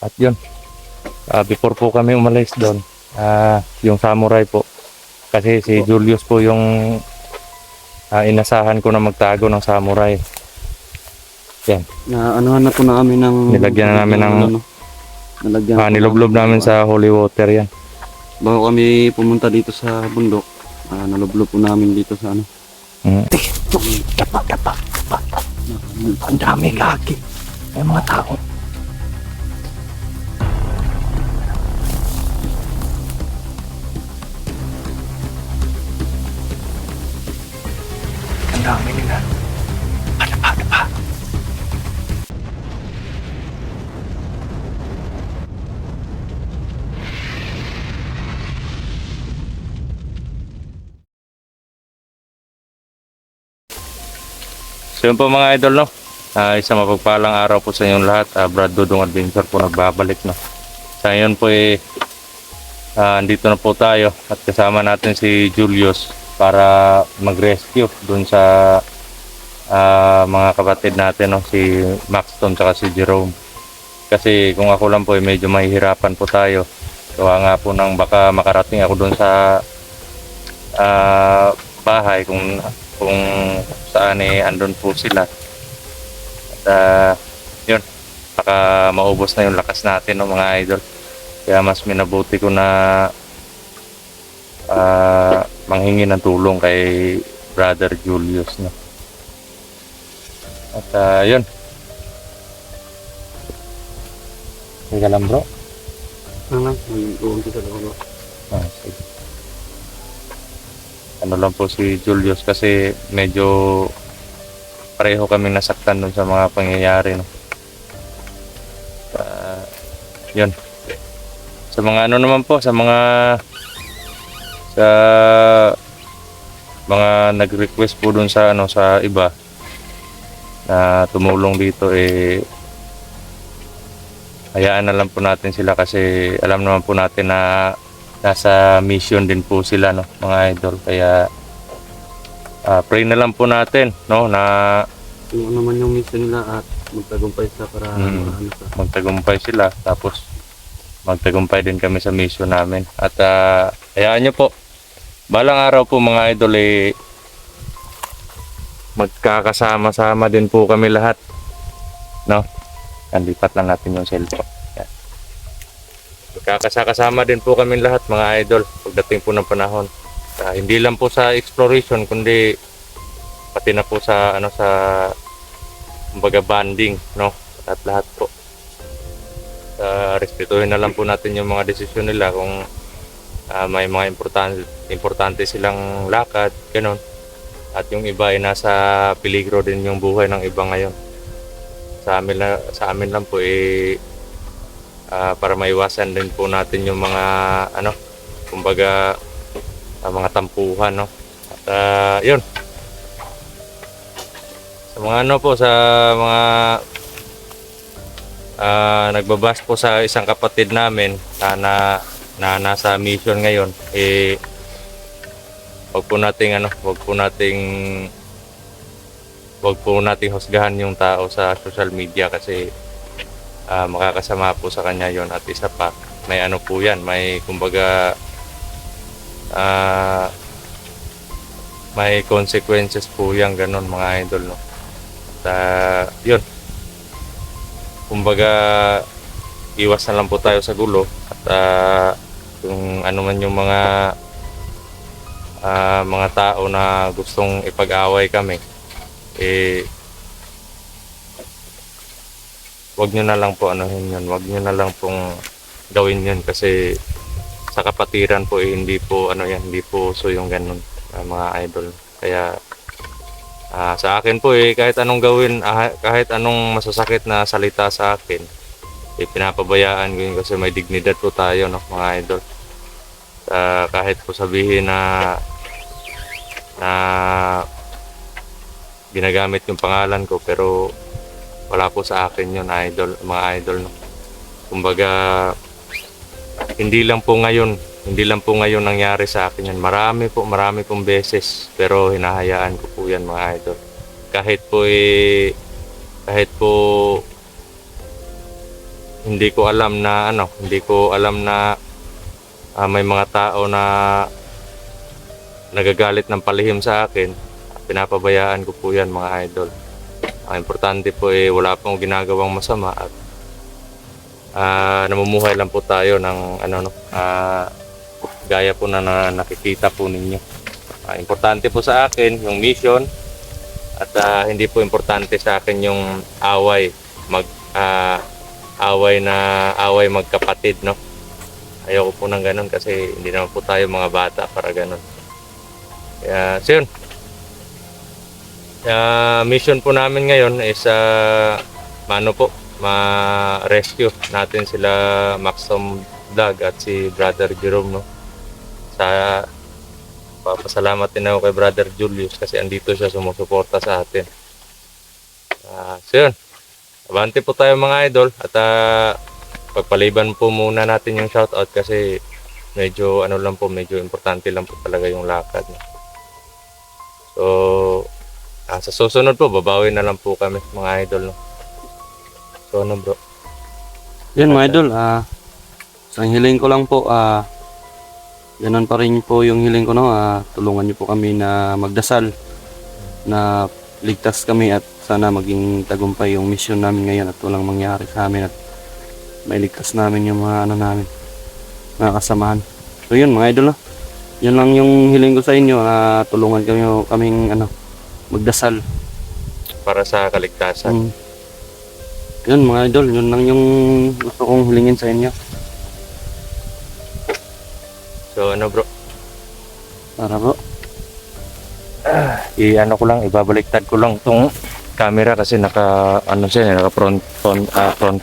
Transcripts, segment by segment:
At yun, before po kami umalis doon, yung samurai po, kasi si Julius po yung inasahan ko na magtago ng samurai. Yan, Na anuhan na po namin ng nilagyan na namin ng nalagyan po nilublob namin sa holy water yan. bago kami pumunta dito sa bundok, nalublob po namin dito sa ano. Dapa. Ang dami kaki. May mga tao. Ang dami nila. Dapa. So yun po mga idol, no? Isang mapagpalang araw po sa inyong lahat. Brad Dudong Adventure po nagbabalik, no? Sa ngayon po andito na po tayo at kasama natin si Julius para mag-rescue dun sa mga kapatid natin, no? Si Maxton at si Jerome. Kasi kung ako lang po medyo mahihirapan po tayo. Gawa nga po nang baka makarating ako dun sa bahay kung saan andun po sila. At yun, baka maubos na yung lakas natin, no, mga idol. Kaya mas minabuti ko na manghingi ng tulong kay Brother Julius, no. At yun. Sige lang, bro. Sige. Ano lang po si Julius kasi medyo pareho kami nasaktan dun sa mga pangyayari, no. Yun. Sa mga ano naman po, sa mga nag-request po dun sa sa iba na tumulong dito, hayaan na lang po natin sila kasi alam naman po natin na nasa mission din po sila, no, mga idol. Kaya pray na lang po natin, no, na Kung ano man yung mission nila at magtagumpay sila para magtagumpay sila, tapos magtagumpay din kami sa mission namin. At hayaan nyo po, balang araw po mga idol, magkakasama-sama din po kami lahat, no. Lipat lang natin yung cellphone. Yan. Magkakasama din po kami lahat mga idol pagdating po ng panahon. Hindi lang po sa exploration kundi pati na po sa sa kumbaga banding, no, at lahat po. Respetuhin na lang po natin yung mga desisyon nila kung may mga importante silang lakad, ganun. At yung iba ay nasa peligro din yung buhay ng iba ngayon. Sa amin lang po para maiwasan din po natin yung mga kumbaga mga tampuhan, no. At yun. Sa mga sa mga nagbabas po sa isang kapatid namin na nasa mission ngayon, wag po nating husgahan yung tao sa social media kasi makakasama po sa kanya yon. At isa pa, may po yan, may kumbaga may consequences po yan, ganun mga idol, no. At yun, kumbaga iwas na lang po tayo sa gulo. At kung ano man yung mga tao na gustong ipag-away kami, wag nyo na lang po yun, wag nyo na lang pong gawin yun kasi sa kapatiran po hindi po hindi po uso yung ganun, mga idol. Kaya sa akin po kahit anong gawin, kahit anong masasakit na salita sa akin, pinapabayaan ko yun kasi may dignidad po tayo, no, mga idol. Kahit po sabihin na ginagamit yung pangalan ko pero wala po sa akin yun, idol, mga idol, no. Kumbaga hindi lang po ngayon nangyari sa akin yan. Marami pong beses, pero hinahayaan ko po yan, mga idol. Kahit po hindi ko alam na hindi ko alam na may mga tao na nagagalit ng palihim sa akin. Pinapabayaan ko po yan, mga idol. Ang importante po wala pong ginagawang masama at namumuhay lang po tayo ng gaya po na nakikita po ninyo. Importante po sa akin yung mission at hindi po importante sa akin yung away away magkapatid, no. Ayoko po ng ganun kasi hindi naman po tayo mga bata para ganun. Kaya so yun. Mission po namin ngayon is ma-rescue natin sila Maxom Vlog at si Brother Jerome, no. Papasalamat din ako kay Brother Julius kasi andito siya sumusuporta sa atin. So yun. Abante po tayo mga idol at pagpaliban po muna natin yung shoutout kasi medyo medyo importante lang po talaga yung lakad, no? So sa susunod po babawi na lang po kami mga idol, no? So bro? Yan mga idol, isang hiling ko lang po, ganun pa rin po yung hiling ko, no. Tulungan niyo po kami na magdasal na ligtas kami at sana maging tagumpay yung mission namin ngayon at walang mangyari sa amin at mailigtas namin yung mga namin, mga kasamahan. So yun mga idol, no. Yun lang yung hiling ko sa inyo, tulungan kaming magdasal Para sa kaligtasan. Yun mga idol, yun lang yung gusto kong hilingin sa inyo. So bro? Para bro, Ibabaliktad ko lang tong camera kasi naka front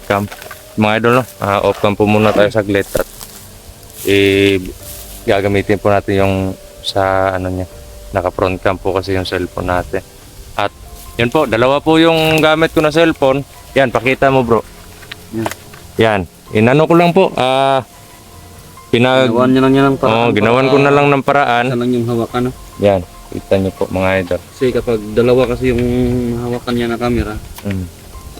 cam. Mga idol, no, off cam po muna tayo saglit at gagamitin po natin yung sa niya, naka front cam po kasi yung cellphone natin. At yun po, dalawa po yung gamit ko na cellphone. Yan, pakita mo bro. Yan, ko lang po, ginawan nyo lang yan ng paraan. Ginawan ko na lang ng paraan. Isa lang yung hawakan, no? Yan, kita nyo po mga idol. Kasi kapag dalawa kasi yung hawakan niya na camera,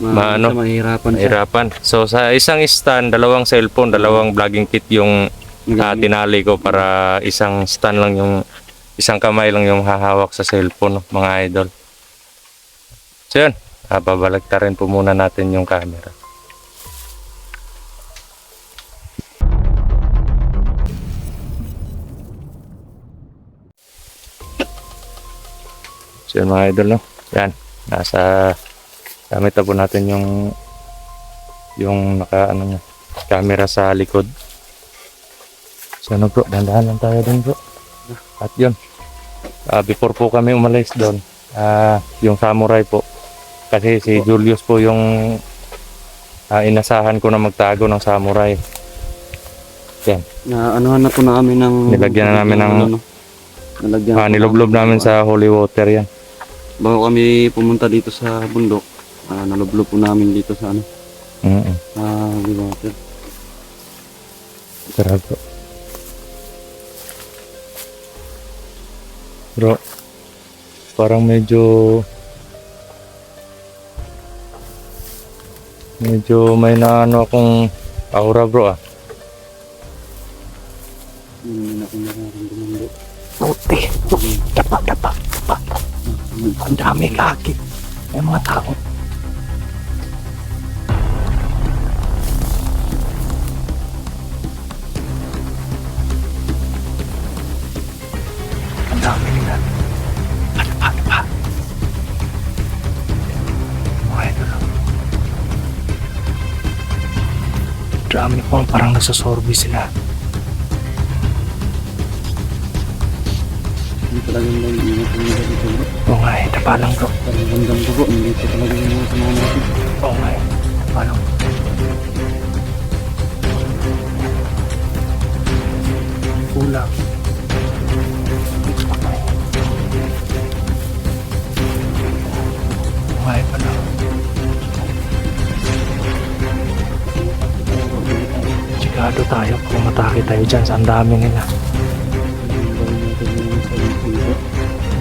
mahirapan siya. Mahirapan. So sa isang stand, dalawang cellphone, dalawang vlogging kit yung tinali ko para isang stand lang yung isang kamay lang yung hahawak sa cellphone, no, mga idol. So yun, babalagtarin po muna natin yung camera. So yun mga idol, no? Yan, gamit na po natin yung camera sa likod. So bro, dahan-dahan lang tayo dun bro. At yun, before po kami umalis doon, yung samurai po, kasi si Julius po yung inasahan ko na magtago ng samurai. Yan. Anuhan na to namin ng Nilagyan na namin ng nilublob namin sa holy water yan. Bago kami pumunta dito sa bundok, nalublob po namin dito sa holy water. Sarap po. Bro, parang medyo may akong aura bro. Hindi na akong nararamdaman bro. Puti. Dapa. Ang dami kaki. May mga tao. Ang dami nila. Dapa. Mga idol. Dami po, parang nasa-sorby sila. Hindi talagang lang ingat ang mga dito bro. Oo nga eh, dapa lang bro. Parang ramdam ko bro, hindi ko talaga yung mga samahan natin. Oo nga eh, dapa lang. Kulang. Buhay pa lang. Sigado tayo kung matake tayo dyan sa ang dami nila.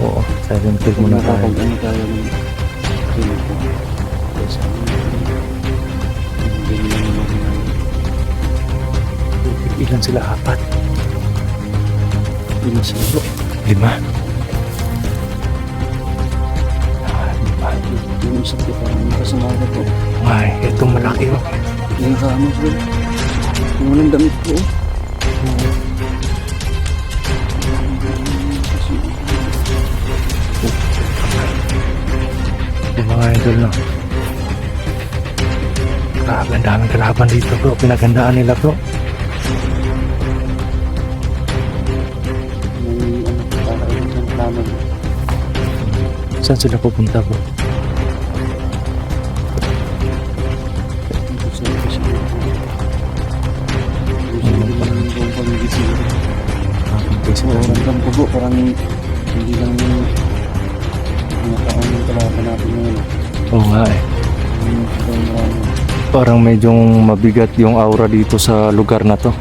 Oo, silent kill muna tayo. Kapag ano tayo ng silip po. Hindi naman naman Ilan sila? 4? Yun siya bro. 5? 5. Yung isa ko parang kasamaga po. Ay, itong malaki oh. Yung kamo bro. Yung walang damit po. Yung mga idol no. Grabe, ang daming kalaban dito bro. Pinagandaan nila bro. May ano, para yung kalaman. Saan sila pupunta bro? Dito sa office ko. Hindi lang yung pag-iisip. Oo, ramdam ko po, parang hindi lang yung mga taon yung kalaban natin ngayon. Oo nga eh. Parang medyo mabigat yung aura dito sa lugar na to.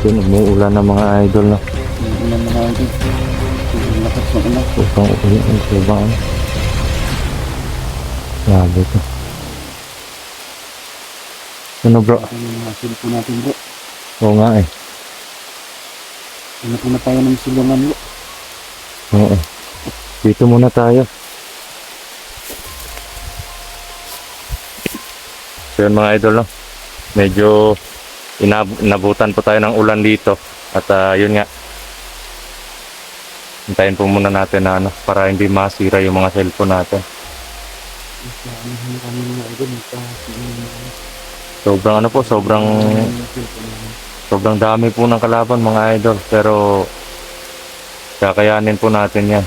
Yun, umuulan ng mga idol na. Yung unang mga idol. Yung lakas ng anak. Upang ulit ang subang. Grabe to. Ano bro? Yung mga silpo natin bro. Oo nga eh. Ano po na tayo ng silungan bro. Oo. Dito muna tayo. So yun mga idol no. Medyo inabutan po tayo ng ulan dito. At yun nga. Hintayin po muna natin na ano, para hindi masira yung mga cellphone natin. Ano kami mga idol. Sobrang ano po, sobrang dami po ng kalaban mga idol. Pero kakayanin po natin yan.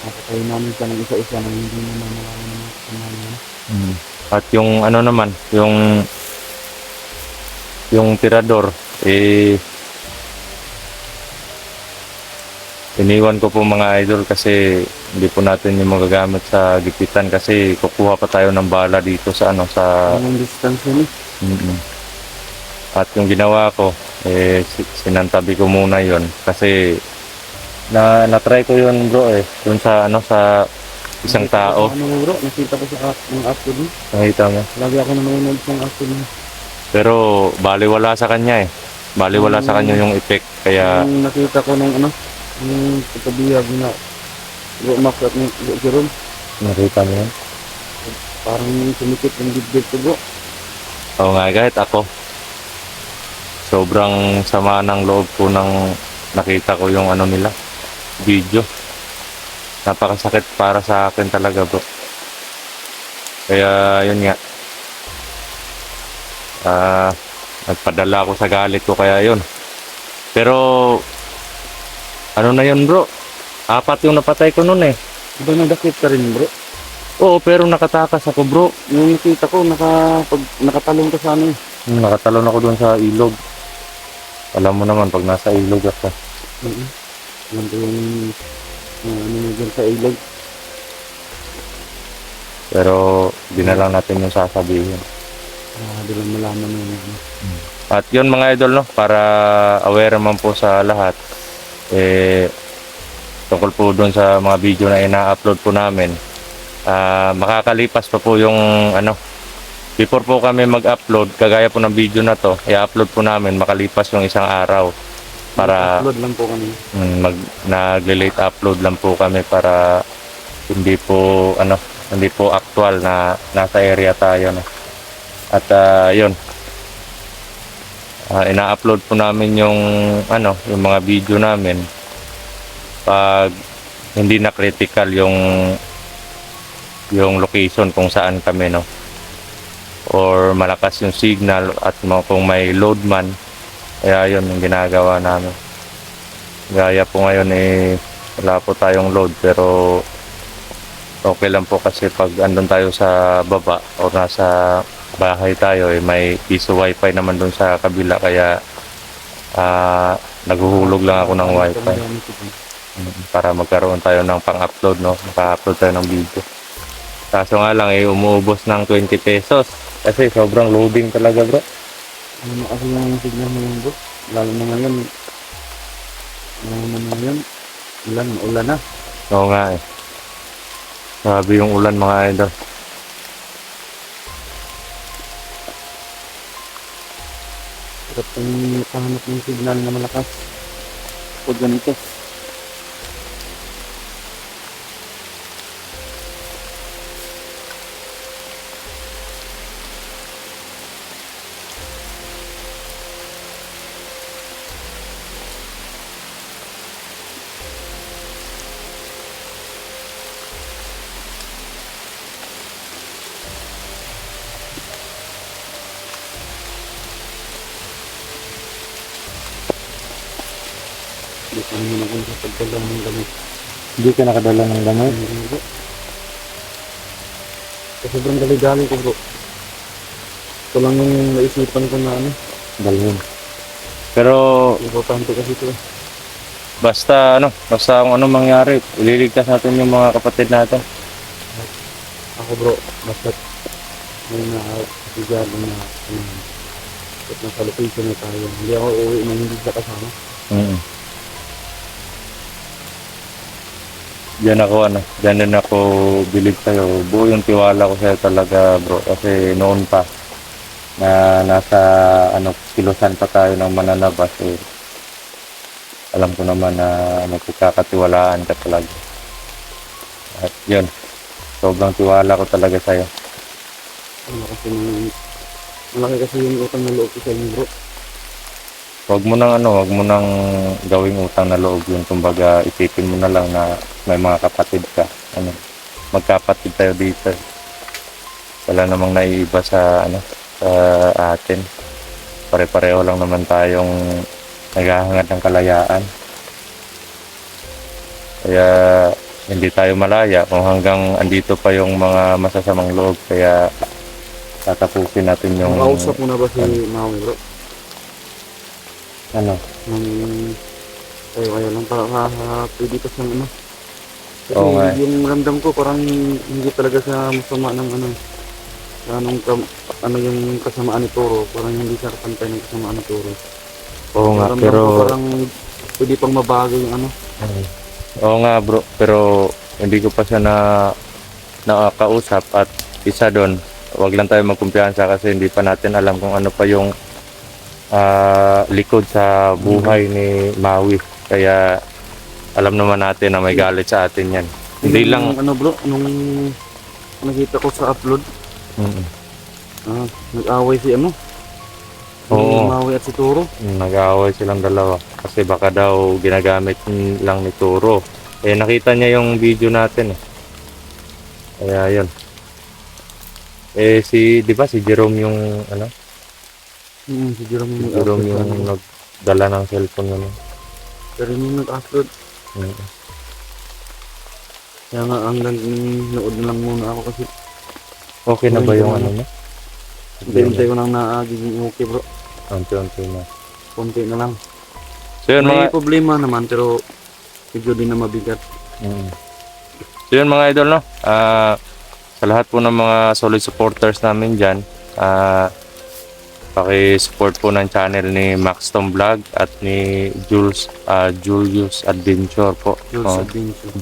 Nakatayo namin siya ng isa-isa na hindi naman marami ng mga kasamahan. At yung ano naman, yung tirador, iniwan ko po mga idol kasi hindi po natin yung magagamit sa gipitan kasi kukuha pa tayo ng bala dito sa ano sa Anong distance yun eh? At yung ginawa ko sinantabi ko muna yon kasi na-try ko yun bro dun sa ano sa isang tao. Ano bro, nakita ko sa mga upload mo. Nakita mo? Lagi ako nanonood sa upload mo. Pero baliwala sa kanya baliwala sa kanya yung effect kaya Yung nakita ko nung ano, yung katabiyag na Bro Max at ni Bro Jerome, nakita mo yun? parang sumikip yung dibdib ko bro. Oo nga, kahit ako. Sobrang sama ng loob ko nang nakita ko yung ano nila, video. Napakasakit para sa akin talaga bro. Kaya yun nga. Nagpadala ako sa galit ko kaya yun. Pero ano na yun bro? 4 yung napatay ko nun Diba nagdakit ka rin bro? Oo, pero nakatakas ako bro. Yung nakita ko, nakatalong ka sa ano eh. Nakatalon ako dun sa ilog. Alam mo naman pag nasa ilog ako. Alam ko yung ano mo dyan sa ilog. Pero di na lang natin yung sasabihin. Di lang malaman mo yun. At yun mga idol no, para aware naman po sa lahat. Tungkol po doon sa mga video na ina-upload po namin. Makakalipas pa po yung ano. Before po kami mag-upload, kagaya po ng video na to, i-upload po namin makalipas yung isang araw. Para Upload lang po kami. nag-late upload lang po kami para hindi po actual na nasa area tayo no. At yun. Ina-upload po namin yung yung mga video namin pag hindi na critical yung location kung saan kami no, or malakas yung signal at kung may load man. Kaya yun yung ginagawa namin. Gaya po ngayon wala po tayong load pero okay lang po kasi pag andun tayo sa baba o nasa bahay tayo may piso wifi naman dun sa kabila kaya naghuhulog lang ako ng wifi para magkaroon tayo ng pang-upload no, maka-upload tayo ng video. Kaso nga lang umuubos ng 20 pesos kasi sobrang loading talaga bro. Ano kasi yung signal mo yun bro? Lalo na ngayon. Ulan na. Oo nga Sabi yung ulan mga idol. Hirap kong nakahanap ng signal na malakas. Pag ganito. Hindi ko naman ako nakapagdala ng gamit. Hindi ka nakadala ng gamit? Hindi bro. Kasi sobrang dali-dali ko bro. Ito lang yung naisipan ko na ano. Dalhin. Pero Importante kasi ito eh. basta kung ano mangyari, ililigtas natin yung mga kapatid natin. Ako bro, basta't may nakakigado na at nasa location na tayo. Hindi ako uuwi nang hindi ka kasama. Diyan din ako bilib sa'yo. Buo yung tiwala ko sa'yo talaga bro. Kasi noon pa na nasa kilusan pa tayo ng mananabas eh. Alam ko naman na magkakatiwalaan ka talaga. At yun, sobrang tiwala ko talaga sa'yo. Malaki kasi yung utang na loob ko sa inyo bro. Huwag mo nang gawing utang na loob yun. Kumbaga, isipin mo na lang na may mga kapatid ka. Magkapatid tayo dito. Wala namang naiiba sa atin. Pare-pareho lang naman tayong naghahangad ng kalayaan. Kaya hindi tayo malaya kung hanggang andito pa yung mga masasamang loob. Kaya tatapusin natin yung Makausap mo na ba si Maui bro? ano. Ayaw lang para pwede ka siyang ano. Kasi Oo nga. yung ramdam ko parang hindi talaga siya masama ng yung kasamaan ni Toro. Parang hindi siya kapantay ng kasamaan ni Toro. Oo nga, Ramdam pero ko parang pwede pang mabago yung ano. oo nga bro, pero hindi ko pa siya nakakausap. At isa doon, wag lang tayo magkumpiyansa kasi hindi pa natin alam kung ano pa yung likod sa buhay ni Maui. Kaya alam naman natin na may galit sa atin yan. Hindi lang Ano bro, nung nakita ko sa upload, nag-away si Oo. Maui at si Toro. Nag-aaway silang dalawa kasi baka daw ginagamit lang ni Turo. Eh nakita niya yung video natin eh. Kaya yun. Eh di ba si Jerome yung Si Jerome si Jerome yung nagdala ng cellphone naman. Pero yung nag-upload. Kaya nga hanggang nood na lang muna ako kasi Okay na ba yung niya? hintay ko lang nagiging okay bro. Unti-unti na. Konti na lang. So yun May mga problema naman pero medyo din na mabigat. So yun mga idol sa lahat po ng mga solid supporters namin dyan, paki-support po ng channel ni Maxton Vlog at ni Julius Adventure po.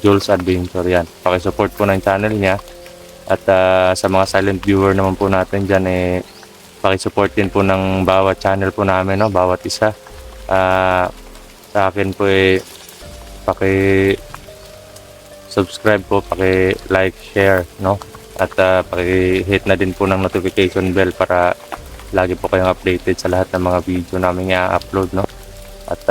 Jules Adventure yan. Paki-support po ng channel niya. At sa mga silent viewer naman po natin dyan, paki-support din po ng bawat channel po namin, bawat isa. Sa akin po paki-subscribe po, paki-like, share, at paki-hit na din po ng notification bell para lagi po kayong updated sa lahat ng mga video namin i-upload, At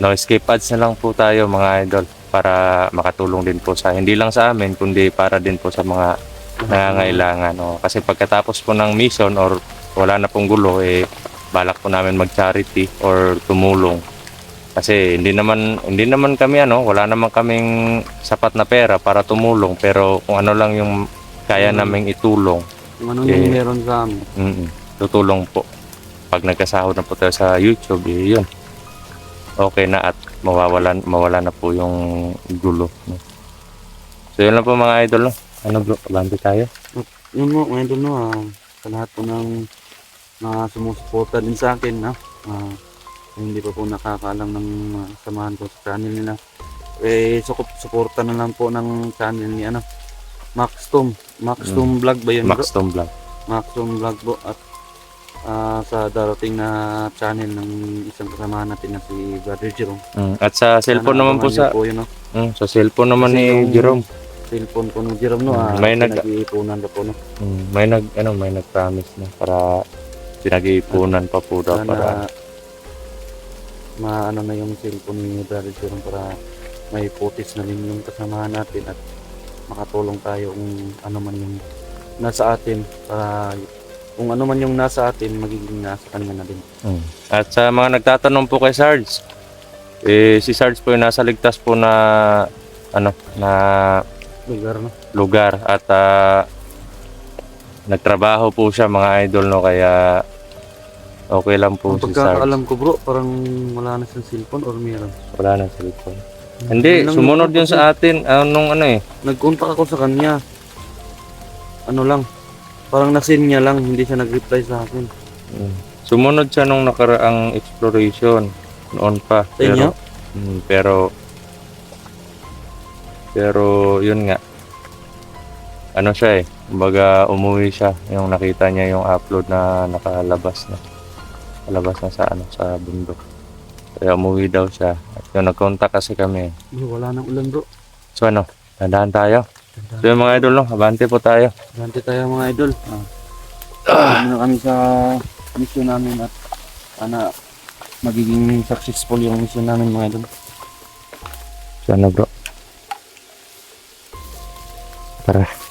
no escape ads na lang po tayo mga idol para makatulong din po hindi lang sa amin kundi para din po sa mga nangangailangan. Kasi pagkatapos po ng mission or wala na pong gulo, balak po namin mag-charity or tumulong. Kasi hindi naman kami wala naman kaming sapat na pera para tumulong, pero kung ano lang yung kaya naming itulong, Kung ano yung meron sa amin. tutulong po. Pag nagkasahod na po tayo sa YouTube, yun. Okay na at mawala na po yung gulo. So yun lang po mga idol. Bro, abante tayo. Yun mo, mga idol sa lahat po ng mga sumusuporta din sa akin, hindi pa po nakakaalam ng samahan ko sa channel nila. Suporta na lang po ng channel ni Maxtom Vlog ba yun bro? Maxton Vlog. Maxtom Vlog po at sa darating na channel ng isang kasama natin na si Brother Jerome. At sa cellphone Sana naman po abangan niyo sa po yun, no? sa cellphone naman Kasi ni yung Jerome. Cellphone po ni Jerome, no? May Pinag-iipunan na po, no? May nag-promise na para pinag-iipunan pa po daw para Sana maano na yung cellphone ni Brother Jerome para may footage na din yung kasamahan natin at makatulong tayo kung ano man yung nasa atin para kung ano man yung nasa atin magiging nasa kanya na din. At sa mga nagtatanong po kay Sarge, si Sarge po yung nasa ligtas po na na Lugar, no? lugar at nagtrabaho po siya mga idol, no, kaya okay lang po Ang si Sarge. pagkakaalam ko, bro, parang wala na siyang cellphone or meron. Wala na cellphone. Hindi, Yun lang sumunod yun yun sa atin nung Nag-contact ako sa kanya. Ano lang, parang nasin niya lang, hindi siya nag-reply sa akin. Sumunod siya nung nakaraang exploration noon pa. Sa inyo? Pero yun nga. Ano siya kumbaga umuwi siya yung nakita niya yung upload na nakalabas na. Palabas na sa bundok. Kaya umuwi daw siya. At yung nag-contact kasi kami. Wala nang ulan, bro. So tandaan tayo. So yung mga idol, no, abante po tayo. Ganti tayo mga idol. Na kami sa mission namin at sana magiging successful yung mission namin mga idol. So bro. Tara.